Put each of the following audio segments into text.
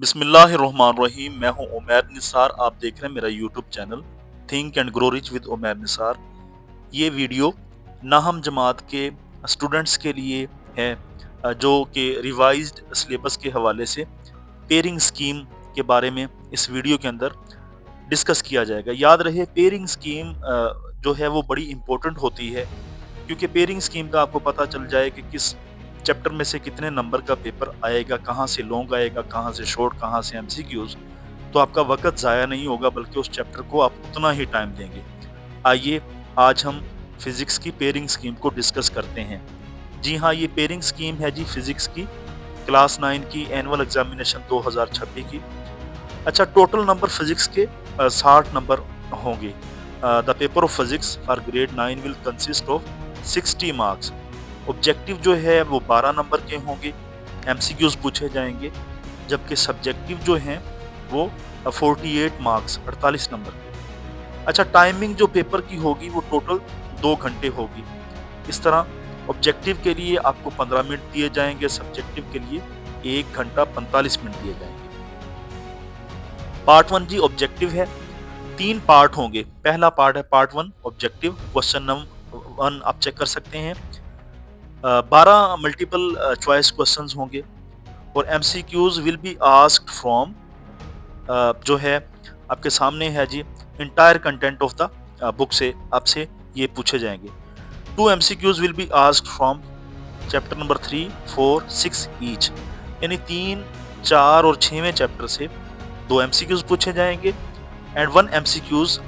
बिस्मिल्लाहिर्रहमानिर्रहीम। मैं हूं उमैर निसार। आप देख रहे हैं मेरा YouTube channel think and grow rich with Umair Nisar. ये वीडियो नाहम जमात के स्टूडेंट्स के लिए है, जो कि रिवाइज्ड सिलेबस के हवाले से पेयरिंग स्कीम के बारे में इस वीडियो के अंदर डिस्कस किया जाएगा। याद रहे, पेयरिंग स्कीम जो है वो बड़ी इंपॉर्टेंट होती है, क्योंकि पेयरिंग स्कीम का आपको पता चल जाए कि किस चैप्टर में से कितने नंबर का पेपर आएगा, कहाँ से लॉन्ग आएगा, कहाँ से शॉर्ट, कहाँ से एमसीक्यूज, तो आपका वक्त ज़ाया नहीं होगा, बल्कि उस चैप्टर को आप उतना ही टाइम देंगे। आइए आज हम फिजिक्स की पेयरिंग स्कीम को डिस्कस करते हैं। जी हाँ, ये पेयरिंग स्कीम है जी फिजिक्स की, क्लास 9 की एनुअल एग्जामिनेशन 2026 की। अच्छा, टोटल नंबर फिजिक्स के 60 नंबर होंगे। The paper of physics for grade 9 will consist of 60 marks. Objective जो है वो 12 नंबर के होंगे, एमसीक्यूज पूछे जाएंगे, जबकि सब्जेक्टिव जो हैं वो 48 मार्क्स 48 नंबर के। अच्छा, टाइमिंग जो पेपर की होगी वो टोटल 2 घंटे होगी। इस तरह ऑब्जेक्टिव के लिए आपको 15 मिनट दिए जाएंगे, सब्जेक्टिव के लिए 1 घंटा 45 मिनट दिए जाएंगे। पार्ट 1 जी ऑब्जेक्टिव है, 3 पार्ट होंगे। पहला पार्ट है पार्ट 1 ऑब्जेक्टिव। क्वेश्चन नंबर 1 आप चेक कर सकते हैं। 12 मल्टीपल चॉइस क्वेश्चंस होंगे और MCQs will be asked from, जो है आपके सामने है जी, entire content of the book से आपसे ये पूछे जाएंगे। 2 MCQs will be asked from chapter number 3, 4, 6 each, यानी 3, 4 और 6वें चैप्टर से 2 एमसीक्यूज पूछे जाएंगे and 1 MCQs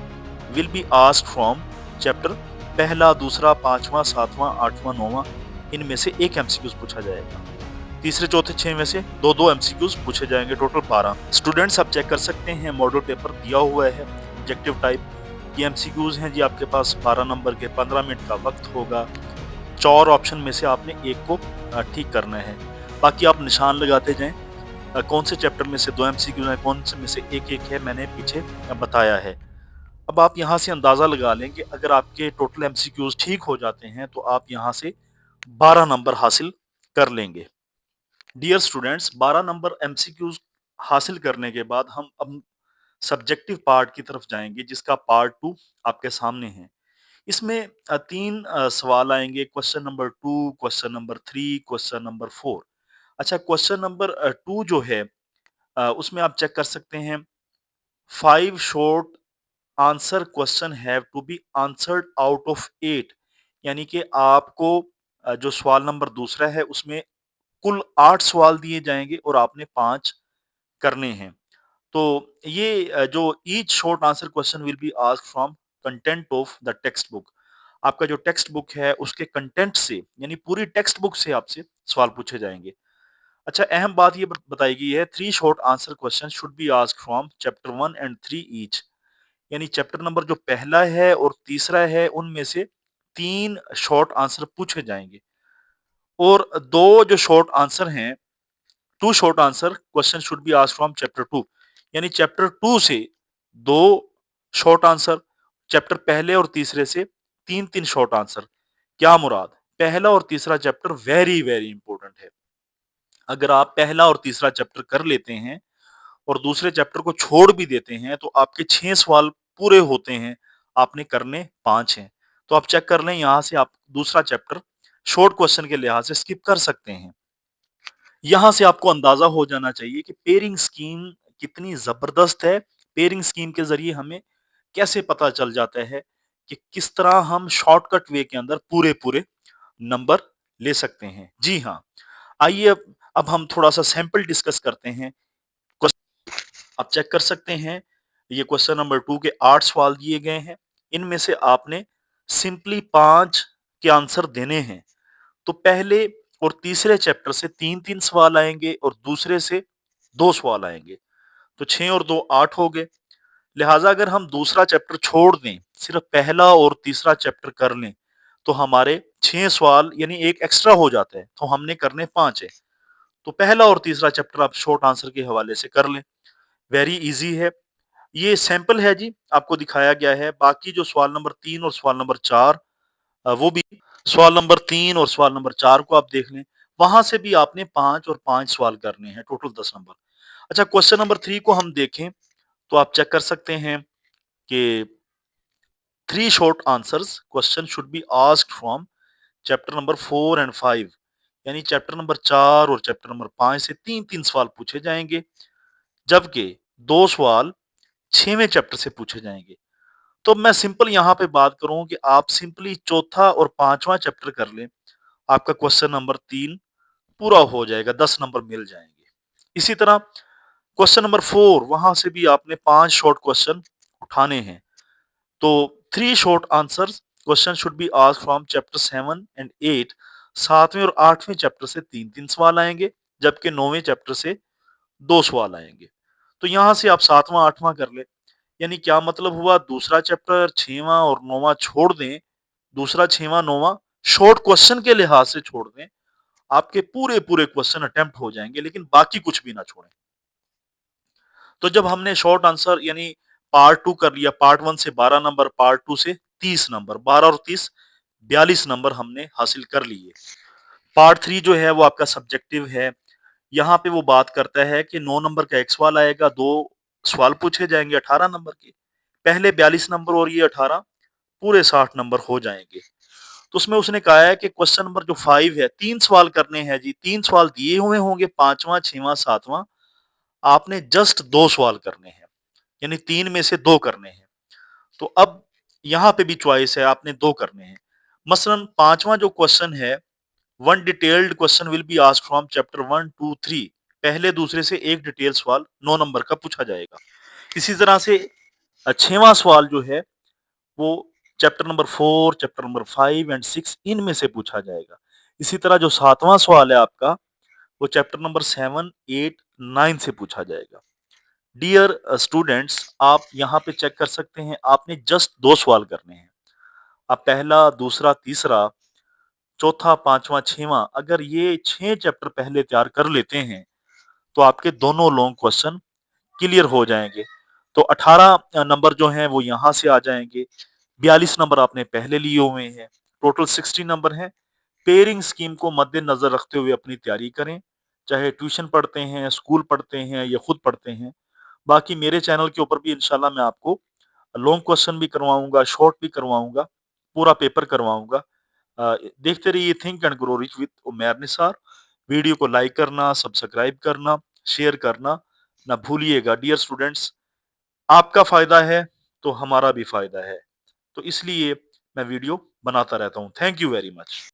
will be asked from chapter पहला, दूसरा, 5वां, 7वां, 8वां, 9वां, इनमें से 1 एमसीक्यूज पूछा जाएगा। तीसरे, चौथे, 6वें से 2-2 एमसीक्यूज पूछे जाएंगे, टोटल 12। स्टूडेंट्स आप चेक कर सकते हैं, मॉडल पेपर दिया हुआ है ऑब्जेक्टिव टाइप। ये एमसीक्यूज हैं जी आपके पास 12 नंबर के, 15 मिनट का वक्त होगा। 4 ऑप्शन में से आपने एक को ठीक करना है, बाकी आप निशान लगाते जाएं। कौन से चैप्टर में से 2 एमसीक्यूज हैं, कौन से में से एक है, मैंने पीछे बताया है। अब आप यहाँ से अंदाजा लगा लें कि अगर आपके टोटल एमसीक्यूज ठीक हो जाते हैं तो आप यहाँ से 12 नंबर हासिल कर लेंगे। डियर स्टूडेंट्स, 12 नंबर एमसीक्यूज हासिल करने के बाद हम अब सब्जेक्टिव पार्ट की तरफ जाएंगे, जिसका पार्ट 2 आपके सामने है। इसमें 3 सवाल आएंगे, question number 2, question number 3, question number 4। अच्छा, क्वेश्चन नंबर 2 जो है, उसमें आप चेक कर सकते हैं, 5 short answer question have to be answered out of 8, यानी कि आपको जो सवाल नंबर दूसरा है उसमें कुल 8 सवाल दिए जाएंगे और आपने 5 करने हैं। तो ये जो each short answer question will be asked from content of the text book. आपका जो टेक्स्ट बुक है उसके कंटेंट से, यानी पूरी टेक्स्ट बुक से आपसे सवाल पूछे जाएंगे। अच्छा, अहम बात ये बताई गई है, 3 short answer question should be asked from chapter 1 and 3 each, यानी चैप्टर नंबर जो पहला है और तीसरा है उनमें से 3 शॉर्ट आंसर पूछे जाएंगे। और 2 जो शॉर्ट आंसर हैं, 2 short answer question should be asked from chapter 2, यानी चैप्टर 2 से 2 शॉर्ट आंसर, चैप्टर पहले और तीसरे से 3-3 शॉर्ट आंसर। क्या मुराद, पहला और तीसरा चैप्टर वेरी वेरी इंपॉर्टेंट है। अगर आप पहला और तीसरा चैप्टर कर लेते हैं और दूसरे चैप्टर को छोड़ भी देते हैं तो आपके 6 सवाल पूरे होते हैं, आपने करने 5 हैं। तो आप चेक कर लें, यहाँ से आप दूसरा चैप्टर शॉर्ट क्वेश्चन के लिहाज से स्किप कर सकते हैं। यहाँ से आपको अंदाजा हो जाना चाहिए कि पेयरिंग स्कीम कितनी जबरदस्त है। पेयरिंग स्कीम के जरिए हमें कैसे पता चल जाता है कि किस तरह हम शॉर्टकट वे के अंदर पूरे पूरे नंबर ले सकते हैं। जी हाँ, आइए अब हम थोड़ा सा सैंपल डिस्कस करते हैं। आप चेक कर सकते हैं, ये क्वेश्चन नंबर 2 के 8 सवाल दिए गए हैं, इनमें से आपने सिंपली 5 के आंसर देने हैं। तो पहले और तीसरे चैप्टर से 3-3 सवाल आएंगे और दूसरे से 2 सवाल आएंगे, तो 6 और 2 8 हो गए। लिहाजा अगर हम दूसरा चैप्टर छोड़ दें, सिर्फ पहला और तीसरा चैप्टर कर लें, तो हमारे 6 सवाल यानी एक एक्स्ट्रा हो जाता है, तो हमने करने 5 है। तो पहला और तीसरा चैप्टर आप शॉर्ट आंसर के हवाले से कर लें, वेरी इजी है। ये सैंपल है जी, आपको दिखाया गया है। बाकी जो सवाल नंबर 3 और सवाल नंबर 4, वो भी सवाल नंबर 3 और सवाल नंबर 4 को आप देख लें, वहां से भी आपने 5 और 5 सवाल करने हैं, टोटल 10 नंबर। अच्छा, क्वेश्चन नंबर 3 को हम देखें तो आप चेक कर सकते हैं कि 3 short answers question should be asked from chapter number 4 and 5, यानी चैप्टर नंबर 4 और चैप्टर नंबर 5 से 3-3 सवाल पूछे जाएंगे, जबकि 2 सवाल 6वें चैप्टर से पूछे जाएंगे। तो मैं सिंपल यहाँ पे बात करूँ कि आप सिंपली चौथा और 5वां चैप्टर कर लें, आपका क्वेश्चन नंबर 3 पूरा हो जाएगा, 10 नंबर मिल जाएंगे। इसी तरह क्वेश्चन नंबर 4, वहां से भी आपने 5 शॉर्ट क्वेश्चन उठाने हैं। तो 3 short answers question should be asked from chapter 7 and 8, 7वें और 8वें चैप्टर से 3-3 सवाल आएंगे, जबकि 9वें चैप्टर से 2 सवाल आएंगे। तो यहाँ से आप 7वां 8वां कर ले, यानी क्या मतलब हुआ, दूसरा चैप्टर 6वां और 9वां छोड़ दें, दूसरा 6वां 9वां शॉर्ट क्वेश्चन के लिहाज से छोड़ दें, आपके पूरे पूरे क्वेश्चन अटेम्प्ट हो जाएंगे, लेकिन बाकी कुछ भी ना छोड़ें। तो जब हमने शॉर्ट आंसर यानी पार्ट 2 कर लिया, पार्ट 1 से 12 नंबर, पार्ट 2 से 30 नंबर, 12 और 30 42 नंबर हमने हासिल कर लिए। पार्ट 3 जो है वो आपका सब्जेक्टिव है। यहाँ पे वो बात करता है कि 9 नंबर का एक सवाल आएगा, 2 सवाल पूछे जाएंगे 18 नंबर के। पहले 42 नंबर और ये 18 पूरे 60 नंबर हो जाएंगे। तो उसमें उसने कहा है कि क्वेश्चन नंबर जो 5 है, 3 सवाल करने हैं जी, 3 सवाल दिए हुए होंगे, 5वां 6वां 7वां, आपने जस्ट 2 सवाल करने हैं, यानी 3 में से 2 करने हैं। तो अब यहाँ पे भी चॉइस है, आपने 2 करने हैं। मसलन 5वां जो क्वेश्चन है, one detailed question will be asked from chapter 1 2 3, पहले दूसरे से एक डिटेल सवाल 9 नंबर का पूछा जाएगा। इसी तरह से 6वां सवाल जो है वो chapter number 4, chapter number 5 and 6 इनमें से पूछा जाएगा। इसी तरह जो 7वां सवाल है आपका, वो चैप्टर नंबर 7, 8, 9 से पूछा जाएगा। डियर स्टूडेंट्स, आप यहाँ पे चेक कर सकते हैं, आपने जस्ट 2 सवाल करने हैं। आप पहला, दूसरा, तीसरा, चौथा, 5वां, 6वां अगर ये 6 चैप्टर पहले तैयार कर लेते हैं, तो आपके दोनों लॉन्ग क्वेश्चन क्लियर हो जाएंगे। तो 18 नंबर जो हैं वो यहाँ से आ जाएंगे, 42 नंबर आपने पहले लिए हुए हैं, टोटल 60 नंबर हैं। पेयरिंग स्कीम को मद्देनजर रखते हुए अपनी तैयारी करें, चाहे ट्यूशन पढ़ते हैं, स्कूल पढ़ते हैं या खुद पढ़ते हैं। बाकी मेरे चैनल के ऊपर भी इंशाल्लाह मैं आपको लॉन्ग क्वेश्चन भी करवाऊंगा, शॉर्ट भी करवाऊंगा, पूरा पेपर करवाऊंगा। देखते रहिए think and grow rich with Umair Nisar. Video को लाइक करना, सब्सक्राइब करना, शेयर करना ना भूलिएगा। डियर स्टूडेंट्स, आपका फायदा है तो हमारा भी फायदा है, तो इसलिए मैं वीडियो बनाता रहता हूँ। Thank you very much.